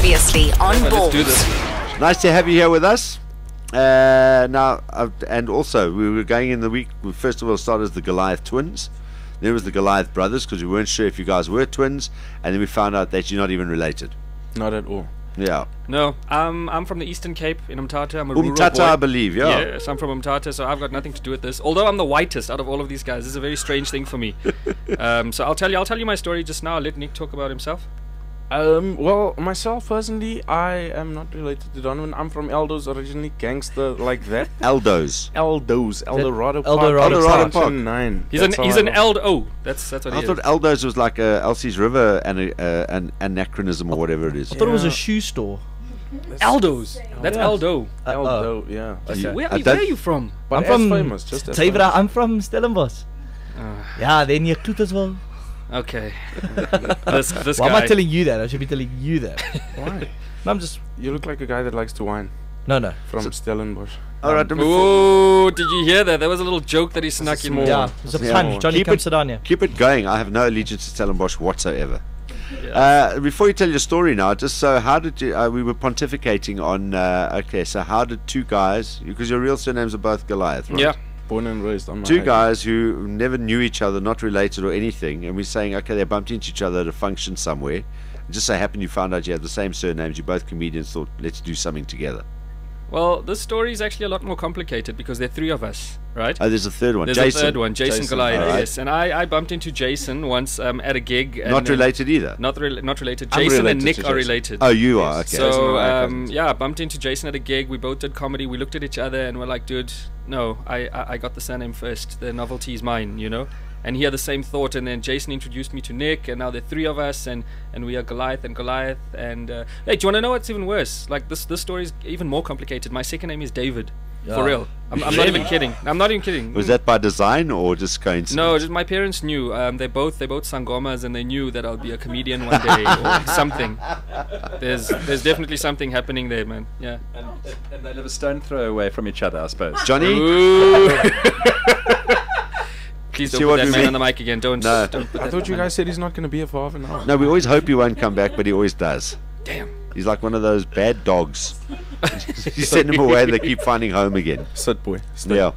Previously on Let's Ballz. do this. Nice to have you here with us. And also, we were going in the week, we first of all started as the Goliath twins. Then it was the Goliath brothers, because we weren't sure if you guys were twins. And then we found out that you're not even related. Not at all. Yeah. No, I'm from the Eastern Cape in Umtata. I'm a rural Umtata, boy. I believe, yeah. Yes, I'm from Umtata, so I've got nothing to do with this. Although I'm the whitest out of all of these guys, this is a very strange thing for me. So I'll tell you my story just now. I'll let Nick talk about himself. Well, myself personally, I am not related to Donovan. I'm from Eldo's, originally gangster like that. Eldo's. Eldorado Eldorado Park. Park. Junction 9. He's an Eldo. That's what he I is. thought Eldo's was like Elsie's River and an anachronism or whatever it is. I thought it was a shoe store. Eldo's. That's Yes. Eldo. Eldo, yeah. Okay. Where are you from? But I'm as from famous, just as Taybra, famous. I'm from Stellenbosch. Yeah, then you Kloot as well. Okay. this Why guy. am I telling you that? I should be telling you that. Why? No, I'm just... You look like a guy that likes to wine No. from Stellenbosch. All right, Ooh, did you hear that? There was a little joke that he snuck in. small- Yeah, it's a Yeah. punch. Johnny, Keep come it- sit down here. keep it going. I have no allegiance to Stellenbosch whatsoever. Yeah. Before you tell your story now, just so how did you, we were pontificating on, okay, so how did two guys, because your real surnames are both Goliath, right? Yeah. Born and raised on my Two head. guys who never knew each other, not related or anything, and we're saying, okay, they bumped into each other at a function somewhere. It just so happened you found out you had the same surnames, you're both comedians, thought, let's do something together. Well, this story is actually a lot more complicated because there are three of us, right? Oh, there's a third one, There's Jason. a third one, Jason Goliath, alright. yes. And I bumped into Jason once at a gig. And Not related either. Not related. I'm Jason related and Nick to are Jason. related. Oh, you are, okay. Jason So, and I are cousins. yeah, I bumped into Jason at a gig. We both did comedy. We looked at each other and we're like, dude, no, I got the surname first. The novelty is mine, you know? And he had the same thought. And then Jason introduced me to Nick. And now there are three of us. And we are Goliath and Goliath. And, hey, do you want to know what's even worse? Like, this story is even more complicated. My second name is David. Yeah. For real. I'm not even kidding. I'm not even kidding. Was that by design or just coincidence? No, just my parents knew. They both sangomas, and they knew that I'll be a comedian one day or something. There's definitely something happening there, man. Yeah. And they live a stone throw away from each other, I suppose. Johnny? Ooh. Please See don't what put that we man mean? on the mic again. Don't. No. Don't put I that thought you on the guys said he's not going to be here for half an hour. No, we always hope he won't come back, but he always does. mic. Damn. He's like one of those bad dogs. You send him away and they keep finding home again. Sit, boy. Stay. Yeah.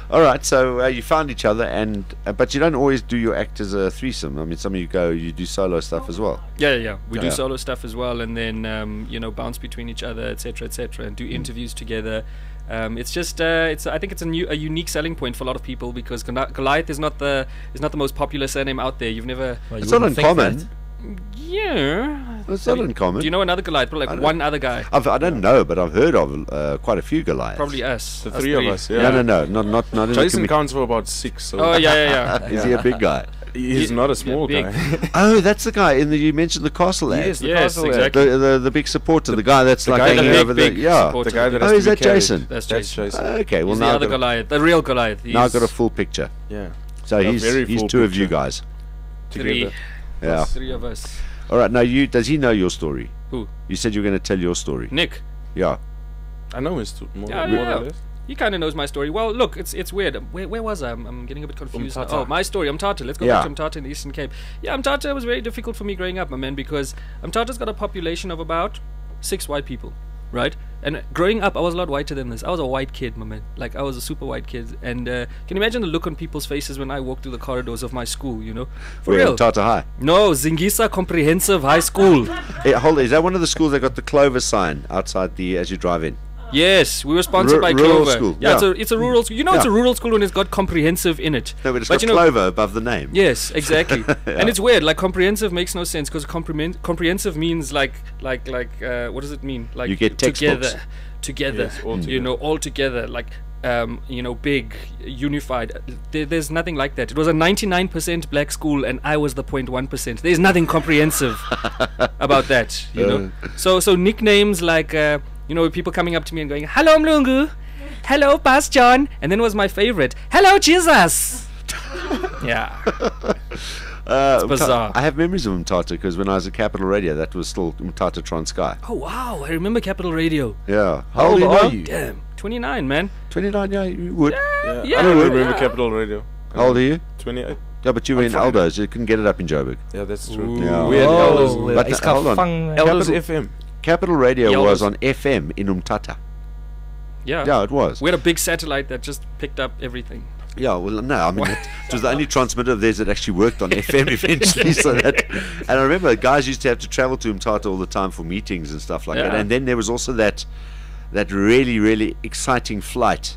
All right, so you found each other, and but you don't always do your act as a threesome. I mean, some of you do solo stuff as well. Yeah. We do Yeah. solo stuff as well, and then bounce between each other, etc., and do interviews together. It's just I think it's a unique selling point for a lot of people because Goliath is not the most popular surname out there. You've never. Well, you It's not wouldn't think uncommon. that. Yeah. It's not uncommon. Do you know another Goliath? Probably I like don't- one other guy. I don't know, but I've heard of quite a few Goliaths. Probably us. The us three of us, yeah. No, not in the Jason commu- counts for about 6. So Oh yeah. Is he a big guy? He's not a small big. guy. Oh, that's the guy you mentioned the castle ad. Yes, the Yes, castle ad. exactly. The big supporter, the guy that's the like guy that hanging big, over the big yeah. supporter. The guy that Oh, has is to be that carried. Jason? That's That's Jason. Jason. Okay, well He's now the I've other got, Goliath, the real Goliath. now I've got a full picture. Yeah. So A he's very full two of you picture. guys. three. Together. Yeah. Plus three of us. All right. Now does he know your story? Who? You said you were going to tell your story. Nick. Yeah. I know his more Yeah, more yeah. than this. He kind of knows my story. Well, look, it's weird. Where was I? I'm getting a bit confused. Umtata. Oh, my story. Umtata. Let's go Yeah. back to Umtata in the Eastern Cape. Yeah, Umtata was very difficult for me growing up, my man, because Umtata's got a population of about 6 white people, right? And growing up, I was a lot whiter than this. I was a white kid, my man. Like, I was a super white kid. And can you imagine the look on people's faces when I walked through the corridors of my school, you know? For Where, real. Tata High. No, Zingisa Comprehensive High School. Hey, hold on. Is that one of the schools that got the Clover sign outside as you drive in? Yes, we were sponsored by Rural Clover. school, Yeah, yeah. it's a rural school. You know, it's Yeah. a rural school when it's got comprehensive in it. No, but it's But got you know- Clover above the name. Yes, exactly. Yeah. And it's weird. Like comprehensive makes no sense because comprehensive means like what does it mean? Like You get textbooks. together. Yes, all You together. know, all together. Like big, unified. There's nothing like that. It was a 99% black school, and I was the 0.1%. There's nothing comprehensive about that. You know. So nicknames like people coming up to me and going, "Hello Mlungu," "Hello Pas John," and then was my favorite, "Hello Jesus." Yeah. It's bizarre. I have memories of Umtata because when I was at Capital Radio, that was still Umtata Transkei. Oh wow, I remember Capital Radio. Yeah. How old are now? you? Damn, 29, man. 29, yeah, you would. Yeah, I don't yeah. remember Capital Radio. How old are you? 28. Yeah, but you were I'm in fine. Aldo's. You couldn't get it up in Joburg. Yeah, that's true. Ooh. Yeah. We had Oh, Elders. But it's hold on. Kafang. Elders Capital- FM. Capital Radio Yellows. was on FM in Umtata. Yeah. Yeah, it was. We had a big satellite that just picked up everything. Yeah, well, no, I mean, it was the only transmitter of theirs that actually worked on FM eventually. So that, and I remember guys used to have to travel to Umtata all the time for meetings and stuff like that. Yeah. And then there was also that really, really exciting flight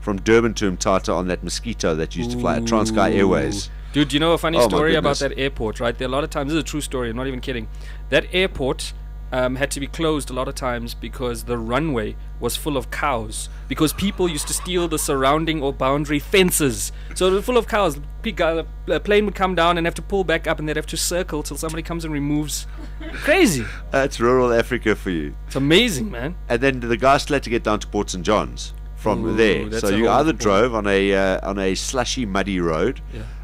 from Durban to Umtata on that Mosquito that used to fly at Transkei Airways. Dude, you know a funny Oh, my story about goodness. that airport, right? There are a lot of times, this is a true story, I'm not even kidding. That airport had to be closed a lot of times because the runway was full of cows. Because people used to steal the surrounding or boundary fences. So it was full of cows. A plane would come down and have to pull back up, and they'd have to circle till somebody comes and removes. Crazy. That's rural Africa for you. It's amazing, man. And then the guys still had to get down to Port St. John's from Ooh, there. that's So a you whole either different drove on a slushy, muddy road,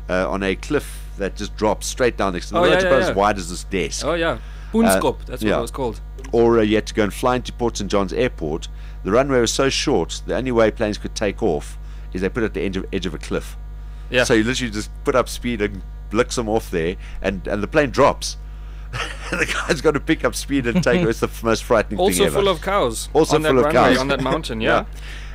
on a cliff that just drops straight down next to the Oh, road, yeah, about yeah, as yeah. wide as this desk. Oh, yeah. Boonskop, that's what yeah. it was called. Or you had to go and fly into Port St. John's Airport. The runway was so short, the only way planes could take off is they put it at the edge of a cliff. Yeah. So you literally just put up speed and licks them off there, and the plane drops. And the guy's got to pick up speed and take. It's the most frightening thing Also ever. full of cows. Also on that full of runway, cows. on that mountain, yeah.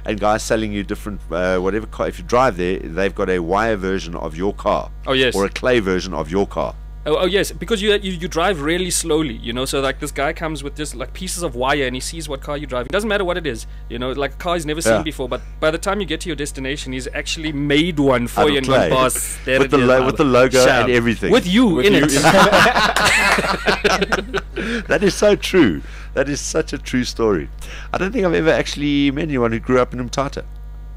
And guys selling you different whatever car. If you drive there, they've got a wire version of your car. Oh, yes. Or a clay version of your car. Oh yes, because you drive really slowly, you know. So like this guy comes with just like pieces of wire, and he sees what car you drive. It doesn't matter what it is, you know. Like a car he's never seen Yeah. before. But by the time you get to your destination, he's actually made one for Out you of and gone, clay. boss. There With it the is, with the logo Shab. and everything. With you in it. That is so true. That is such a true story. I don't think I've ever actually met anyone who grew up in Umtata.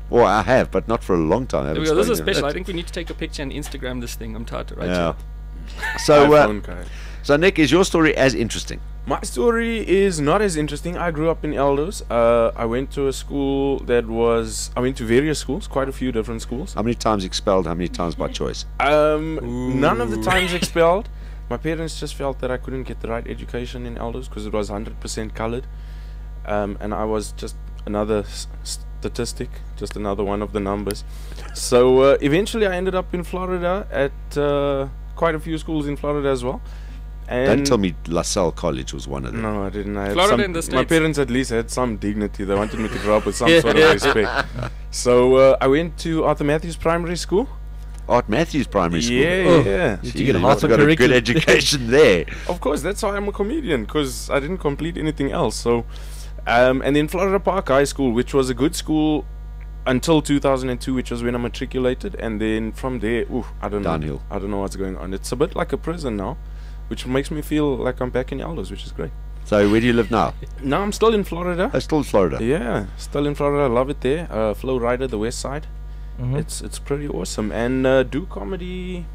Well, I have, but not for a long time. I There we haven't go. This is spoken to special. I them. think we need to take a picture and Instagram this thing. I'm Tata, right? Yeah. Chad? So, iPhone guy. so Nick, is your story as interesting? My story is not as interesting. I grew up in Elders. I went to a school that was. I went to various schools, quite a few different schools. How many times expelled? How many times by choice? None of the times expelled. My parents just felt that I couldn't get the right education in Elders because it was 100% colored, and I was just another statistic, just another one of the numbers. So eventually, I ended up in Florida at quite a few schools in Florida as well. And Don't tell me LaSalle College was one of them. No, I didn't. I had Florida some, in the my States. parents at least had some dignity. They wanted me to grow up with some sort of respect. So I went to Arthur Matthews Primary School. Art Matthews Primary School. Yeah, Oh. yeah. You Gee, get you half must a have got a good curriculum. education there. Of course, that's why I'm a comedian, because I didn't complete anything else. So, and then Florida Park High School, which was a good school until 2002, which was when I matriculated, and then from there, I don't know. Downhill. I don't know what's going on. It's a bit like a prison now, which makes me feel like I'm back in Elders, which is great. So where do you live now? Now I'm still in Florida. Oh, still in Florida. Yeah, still in Florida. I love it there. Flow Rider, the West Side. Mhm. It's pretty awesome, and do comedy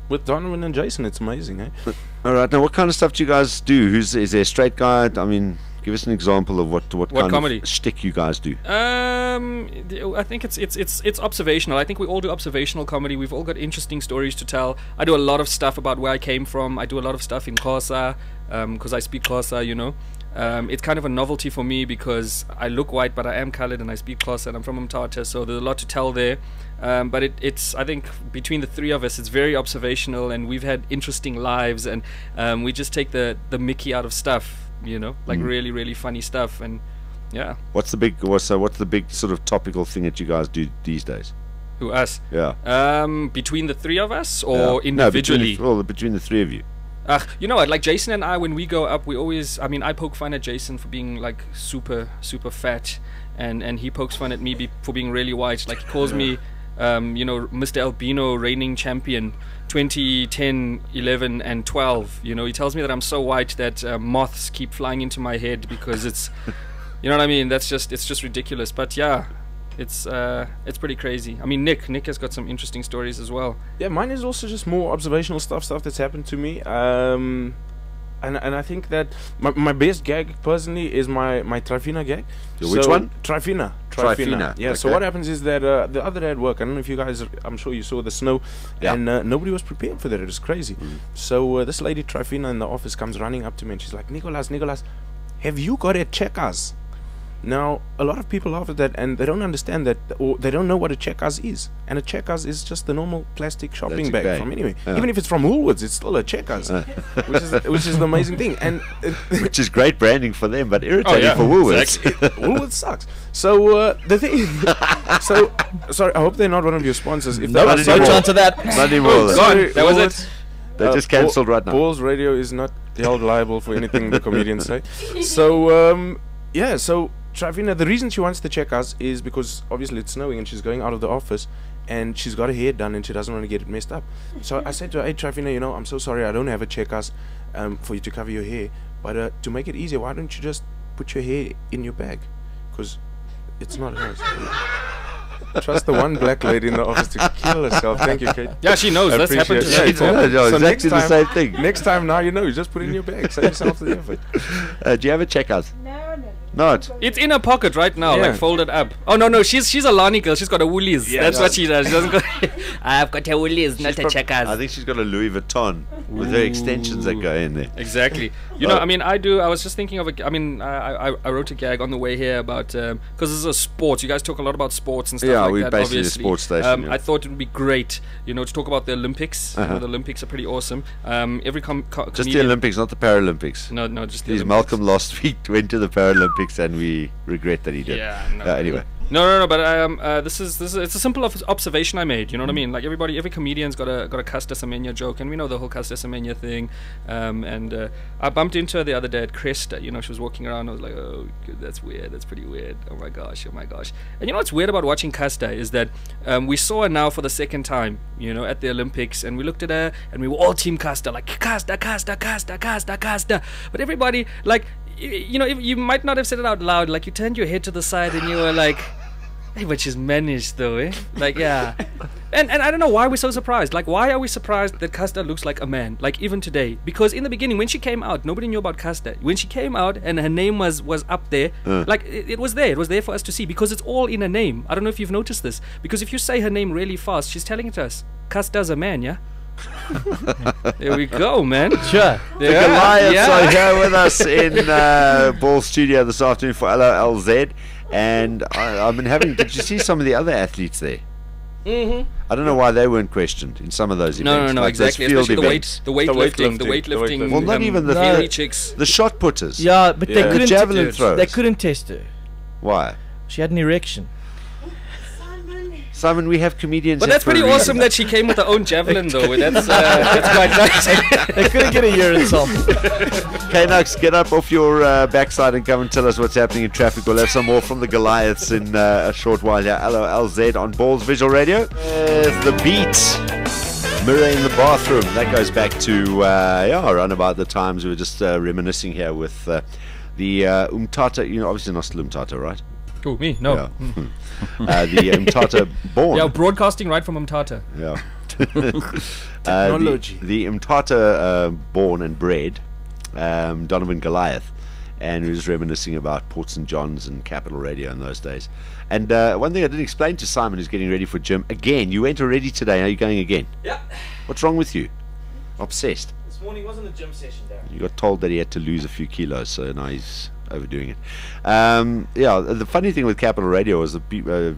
with Donovan and Jason. It's amazing, eh? All right. Now, what kind of stuff do you guys do? Is there a straight guy? I mean, give us an example of what kind comedy? of shtick you guys do. I think it's observational. I think we all do observational comedy. We've all got interesting stories to tell. I do a lot of stuff about where I came from. I do a lot of stuff in Xhosa, because I speak Xhosa, you know. It's kind of a novelty for me because I look white, but I am colored and I speak Xhosa and I'm from Umtata, so there's a lot to tell there. But it's I think between the three of us, it's very observational, and we've had interesting lives, and we just take the Mickey out of stuff, you know, like really, really funny stuff, and yeah. What's the big sort of topical thing that you guys do these days? Who, us? Yeah. Between the three of us or Yeah. individually? No, between the three of you. You know what, like Jason and I, when we go up, we always, I mean, I poke fun at Jason for being like super fat, and he pokes fun at me for being really white. Like he calls me, you know, Mr. Albino reigning champion 2010, 11 and 12. You know, he tells me that I'm so white that moths keep flying into my head because it's, you know what I mean? It's just ridiculous. But yeah, it's pretty crazy. I mean, Nick has got some interesting stories as well. Yeah, mine is also just more observational stuff that's happened to me. And I think that my best gag personally is my Trifina gag. Which one? Trifina. Trifina, Yeah. So okay. what happens is that the other day at work, I don't know if you guys, I'm sure you saw the snow, Yeah. and nobody was prepared for that. It was crazy. So this lady Trifina in the office comes running up to me and she's like, Nicholas, have you got a checkers? Now, a lot of people laugh at that, and they don't understand that, or they don't know what a checkers is. And a checkers is just the normal plastic shopping Plastic bag bag. from anyway. Yeah. Even if it's from Woolworths, it's still a checkers, which is the amazing thing. And Which is great branding for them, but irritating yeah, for Woolworths. Woolworths sucks. So the thing, so sorry, I hope they're not one of your sponsors. If No, they are, not no anymore. chance of that. Not anymore. Oh, though. gone. sorry, That was it. Woolworths. They just cancelled right now. Ballz Radio is not held liable for anything the comedians say. So yeah, so Travina, the reason she wants to check us is because obviously it's snowing and she's going out of the office and she's got her hair done and she doesn't want to get it messed up. So I said to her, hey Travina, you know, I'm so sorry I don't have a check us for you to cover your hair, but to make it easier, why don't you just put your hair in your bag? Because it's not hers. Trust the one black lady in the office to kill herself. Thank you, Kate. Yeah, she knows. I That's happened to appreciate her. it. It's Yeah, happened. no, So exactly next the time- same thing. Next time now you know, you just put it in your bag. Save yourself the effort. Do you have a checkout? No. Not. It's in her pocket right now, Yeah. like folded up. Oh no, she's a Lani girl. She's got a Woolies. Yeah, That's yeah. what she does. She doesn't go. I've got a Woolies, not a I checkers. think she's got a Louis Vuitton with her extensions that go in there. Exactly. You know, I mean, I was just thinking of a. I mean, I wrote a gag on the way here about because this is a sports. You guys talk a lot about sports and stuff Yeah, like we're that. basically a Obviously, sports station, yeah. I thought it would be great, you know, to talk about the Olympics. You know, the Olympics are pretty awesome. Every Just the comedian. Olympics, not the Paralympics. No, just the Please, Olympics. Malcolm last week went to the Paralympics and we regret that he did. Yeah. No. Anyway. No. But this is it's a simple observation I made. You know what I mean? Like every comedian's got a Casta Semenya joke, and we know the whole Casta Semenya thing. I bumped into her the other day at Cresta. You know, she was walking around. I was like, oh, that's weird. That's pretty weird. Oh my gosh. And you know what's weird about watching Casta is that we saw her now for the second time. You know, at the Olympics, and we looked at her, and we were all Team Casta, like Casta. But everybody like. You know, you might not have said it out loud. Like you turned your head to the side and you were like, "Hey, but she's managed, though, eh?" Like, yeah. And I don't know why we're so surprised. Like, why are we surprised that Casta looks like a man? Like even today, because in the beginning when she came out, nobody knew about Casta. When she came out and her name was up there, like it was there. It was there for us to see because it's all in her name. I don't know if you've noticed this. Because if you say her name really fast, she's telling it to us. Casta's a man, yeah. There we go, man. Sure. The Goliaths are here with us in Ballz Studio this afternoon for LOLZ. And I've been having. Did you see some of the other athletes there? Mm-hmm. I don't know why they weren't questioned in some of those events. No, like those exactly. field Especially events. the weightlifting. weightlifting. Well, not even the theory chicks. The shot putters. Yeah, but they Yeah. couldn't. Javelin throws. They couldn't test her. Why? She had an erection. Simon, we have comedians. But here that's for a pretty reason. awesome that she came with her own javelin, though. That's quite nice. They couldn't get a urine sample. K-Nux, get up off your backside and come and tell us what's happening in traffic. We'll have some more from the Goliaths in a short while here. LOLZ on Ballz Visual Radio. The beat. Mirror in the bathroom. That goes back to, around about the times we were just reminiscing here with the Umtata. You know, obviously not still Umtata, right? Who, me? No. Yeah. The Umtata born. Yeah, broadcasting right from Umtata. Yeah. Technology. The Umtata born and bred Donovan Goliath, and he was reminiscing about Port St. John's and Capital Radio in those days. And one thing I didn't explain to Simon, who's getting ready for gym again. You went already today. Are you going again? Yeah. What's wrong with you? Obsessed. This morning wasn't a gym session, Darren. You got told that he had to lose a few kilos, so now he's overdoing it. The funny thing with Capital Radio was the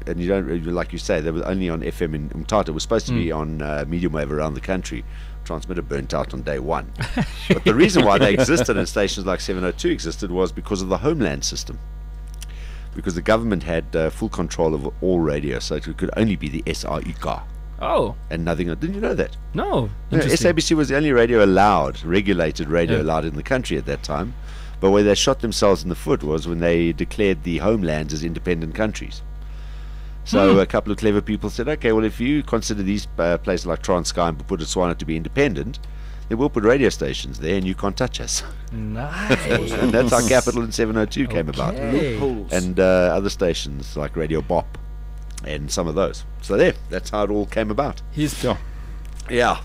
and you don't, like you say, they were only on FM in Umtata. It was supposed to be on medium wave around the country. Transmitter burnt out on day one. But the reason why they existed and stations like 702 existed was because of the Homeland system. Because the government had full control of all radio, so it could only be the SRUK Oh, and nothing else. Didn't you know that? no. Yeah, Interesting. SABC was the only radio allowed, regulated radio allowed in the country at that time. But where they shot themselves in the foot was when they declared the homelands as independent countries. So a couple of clever people said, okay, well, if you consider these places like Transkei and Botswana to be independent, then we'll put radio stations there and you can't touch us. Nice. And that's how Capital in 702 came about. Okay. And other stations like Radio Bop and some of those. So that's how it all came about. Yeah.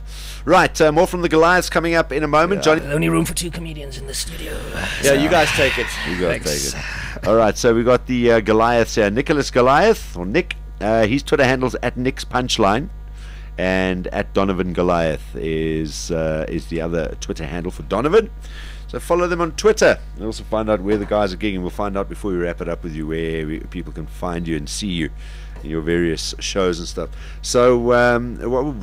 Right, more from the Goliaths coming up in a moment. Johnny. Only room for 2 comedians in the studio. Yeah, you guys take it. You guys take it. All right, so we got the Goliaths here. Nicholas Goliath, or Nick, his Twitter handle's at Nick's Punchline, and at Donovan Goliath is the other Twitter handle for Donovan. So follow them on Twitter. And also find out where the guys are gigging. We'll find out before we wrap it up with you where people can find you and see you in your various shows and stuff. So,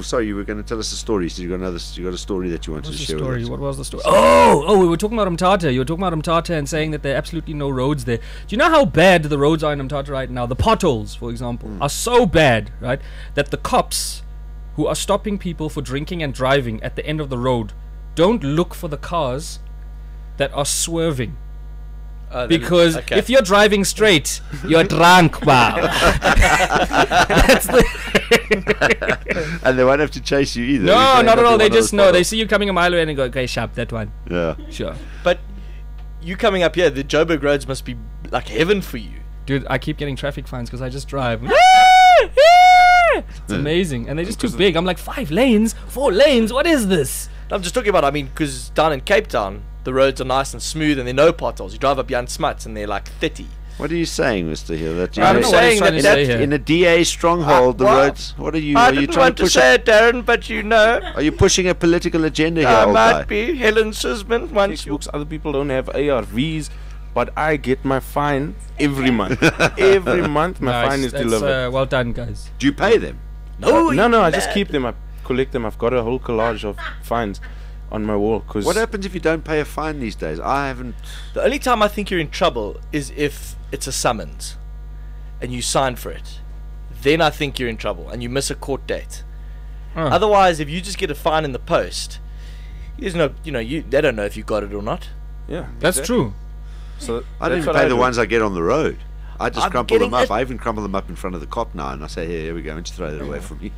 sorry, you were going to tell us a story. So you got a story that you wanted to share with us. What was the story? Oh, we were talking about Umtata. You were talking about Umtata and saying that there are absolutely no roads there. Do you know how bad the roads are in Umtata right now? The potholes, for example, are so bad, right, that the cops who are stopping people for drinking and driving at the end of the road don't look for the cars that are swerving. Because if you're driving straight, you're drunk, wow. That's and they won't have to chase you either. No, not at all. They just know. They see you coming a mile away and they go, okay, sharp, that one. Yeah. Sure. But you coming up here, the Joburg roads must be like heaven for you. Dude, I keep getting traffic fines because I just drive. It's amazing. And they're just too big. I'm like, 5 lanes? 4 lanes? What is this? I'm just talking about, I mean, because down in Cape Town, the roads are nice and smooth and there are no potholes. You drive up Jan Smuts and they're like 30. What are you saying, Mr. Hill? That I don't know what he's trying to say here. in a DA stronghold, the roads. What are you? I Are you didn't trying want to to push? say it, Darren, but you know. Are you pushing a political agenda here, I old might guy? be. Helen Sisman once you... Textbooks, other people don't have ARVs, but I get my fine every month. Every month my fine is That's, delivered. well done, guys. Do you pay them? No, I just keep them. I collect them. I've got a whole collage of fines on my wall. Cause What happens if you don't pay a fine these days? I haven't. The only time I think you're in trouble is if it's a summons and you sign for it. Then I think you're in trouble and you miss a court date. Otherwise, if you just get a fine in the post, there's no, they don't know if you got it or not. Yeah, That's true. So I don't that's even what pay I the do. ones I get on the road. I just I'm crumple them getting up. I even crumple them up in front of the cop now, and I say, "Here we go. Don't you throw that away from me."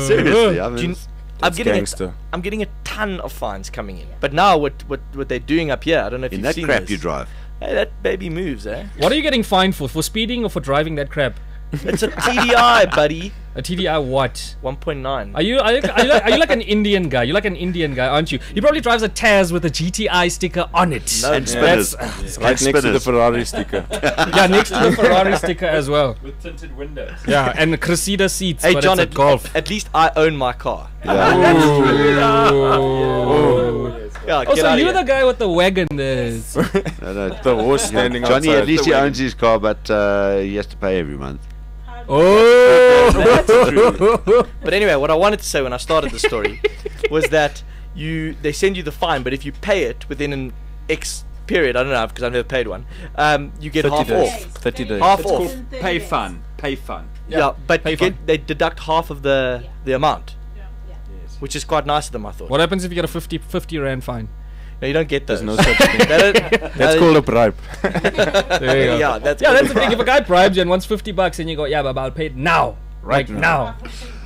Seriously, I mean, Do you- That's gangster. I'm getting a ton of fines coming in. But now what they're doing up here, I don't know if in you've that seen crap this. you drive. Hey, that baby moves, eh? What are you getting fined for? For speeding or for driving that crap? It's a TDI, buddy. A TDI what? 1.9. Are you like an Indian guy? You're like an Indian guy, aren't you? He probably drives a Taz with a GTI sticker on it. No, And yeah. spinners. Right next to the Ferrari sticker. Yeah, next to the Ferrari sticker as well. With tinted windows. Yeah, and the Cressida seats, Hey, but John, it's a Golf. at least I own my car. Yeah. Yeah, Oh, get so out you're of the here. guy with the wagon there. No, The horse standing Johnny outside. at least he owns his car, but he has to pay every month. Oh! But anyway, what I wanted to say when I started the story was that they send you the fine, but if you pay it within an X period, I don't know because I've never paid one, you get 30 half days. off. 30 days. Half It's off. called pay fun. Pay fun. Yeah, but pay you fine. they deduct half of the amount, Yes. which is quite nice of them, I thought. What happens if you get a 50 rand fine? No, you don't get those. There's no such thing. That's called a bribe. There you go. Yeah, that's Yeah, that's the thing. If a guy bribes you and wants $50 and you go, yeah, but I'll pay it now. Right now.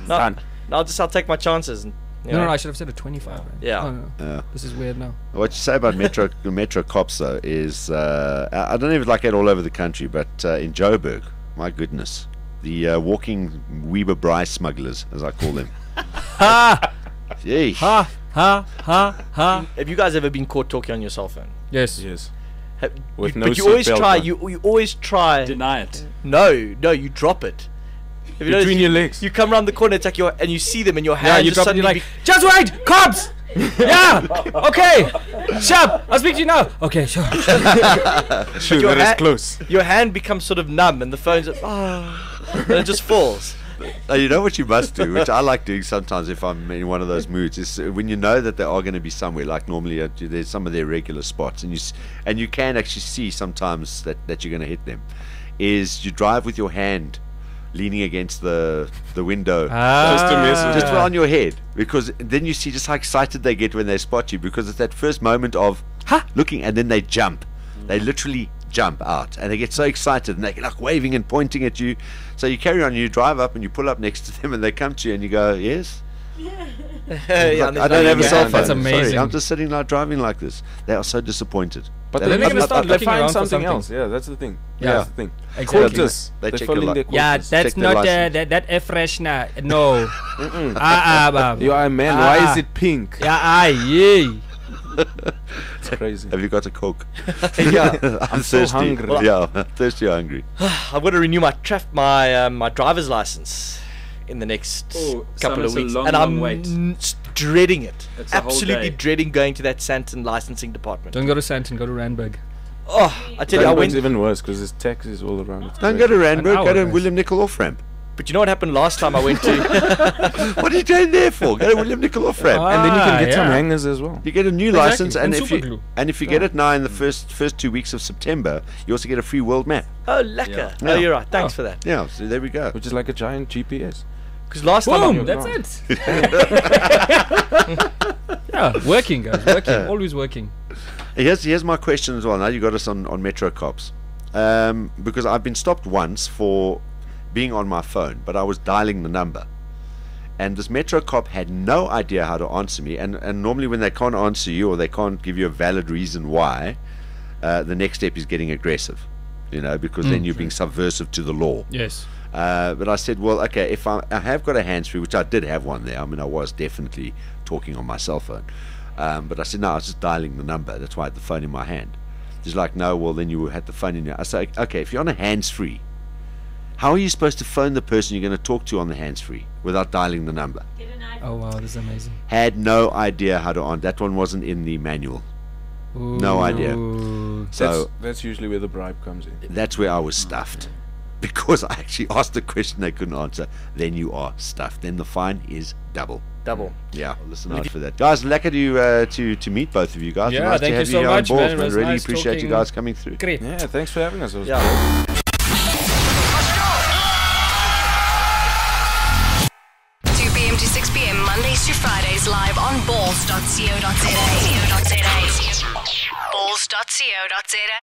No, Done. I'll take my chances. And, No, I should have said a 25 rand. Yeah. Oh, no. Yeah. This is weird now. What you say about metro cops though is I don't know if it's like that all over the country, but in Joburg, my goodness, the walking Weber Bry smugglers, as I call them. Ha! Yeesh. Ha! Ha! Ha! Ha! Have you guys ever been caught talking on your cell phone? Yes. Yes. But no you always seatbelt try. on. You always try. Deny it. No, you drop it. Have you noticed Between your legs. You come around the corner, it's like and you see them in your hand. Yeah, you just drop it, you're suddenly like, just wait! Cops! Yeah! Okay! Sharp! I'll speak to you now! Okay, sure. Shoot, your that is hand- close. your hand becomes sort of numb, and the phone's like, and it just falls. You know what you must do, which I like doing sometimes if I'm in one of those moods, is when you know that they are going to be somewhere, like normally there's some of their regular spots, and you can actually see sometimes that you're going to hit them, is you drive with your hand leaning against the window. Just to mess with Just you. on your head, because then you see just how excited they get when they spot you, because it's that first moment of looking, and then they jump. They literally jump out, and they get so excited, and they're like waving and pointing at you. So you carry on, you drive up, and you pull up next to them, and they come to you, and you go, "Yes." Yeah, Like, and I there's don't have a nothing cell you phone. That's amazing. Sorry, I'm just sitting there driving like this. They are so disappointed. But Then they're gonna start they looking find around for something something. else. Yeah, that's the thing. Yeah. That's the thing. Exactly. Quotas. They They're check following your their li- Yeah, quotas. that's Check their not license. that air freshener. No. You are a man. Why is it pink? Yeah, aye. It's crazy. Have you got a Coke? Yeah, I'm so thirsty. hungry. Yeah, I'm thirsty or hungry. I've got to renew my driver's license in the next Oh, couple Sam, of it's a weeks, long, and long I'm wait. dreading it. It's a whole Absolutely day. dreading going to that Santon licensing department. Don't go to Santon, go to Randburg. Oh, I tell you, I It's went. even worse because there's taxis all around. It's Don't go to crazy. Randburg, hour, go to guys. William Nicol off ramp. But you know what happened last time I went to? What are you going there for? Go to William Nicol off ramp. And then you can get some yeah. hangers as well. You get a new Exactly, license, and and if you superglue. get it now in the first 2 weeks of September, you also get a free world map. Oh, lekker. Yeah. Oh, you're right. Thanks Oh. for that. Yeah, so there we go. Which is like a giant GPS. Because last time Boom! I, That's it. Yeah, working, guys. Working. Always working. Here's my question as well. Now you got us on Metro Cops, because I've been stopped once for being on my phone, but I was dialing the number, and this Metro Cop had no idea how to answer me. And normally when they can't answer you or they can't give you a valid reason why, the next step is getting aggressive, because then you're being subversive to the law. Yes. But I said, well, okay, if I have got a hands-free, which I did have one there. I mean, I was definitely talking on my cell phone. But I said, no, I was just dialing the number. That's why I had the phone in my hand. He's like, no, well, then you had the phone in your... I said, okay, if you're on a hands-free, how are you supposed to phone the person you're going to talk to on the hands-free without dialing the number? Oh, wow, this is amazing. Had no idea how to on. That one wasn't in the manual. No idea. Ooh. So That's usually where the bribe comes in. that's where I was stuffed. Because I actually asked a question they couldn't answer. Then you are stuffed. Then the fine is double. double. Yeah, listen out for that. Guys, lekker to meet both of you guys. Yeah, Nice thank to have you so here on much, Ballz, man. It was Really nice appreciate you talking. guys coming through. Great. Yeah, thanks for having us. It was Yeah. great. 2 p.m. to 6 p.m. Mondays to Fridays live on balls.co.za. Balls.co.za.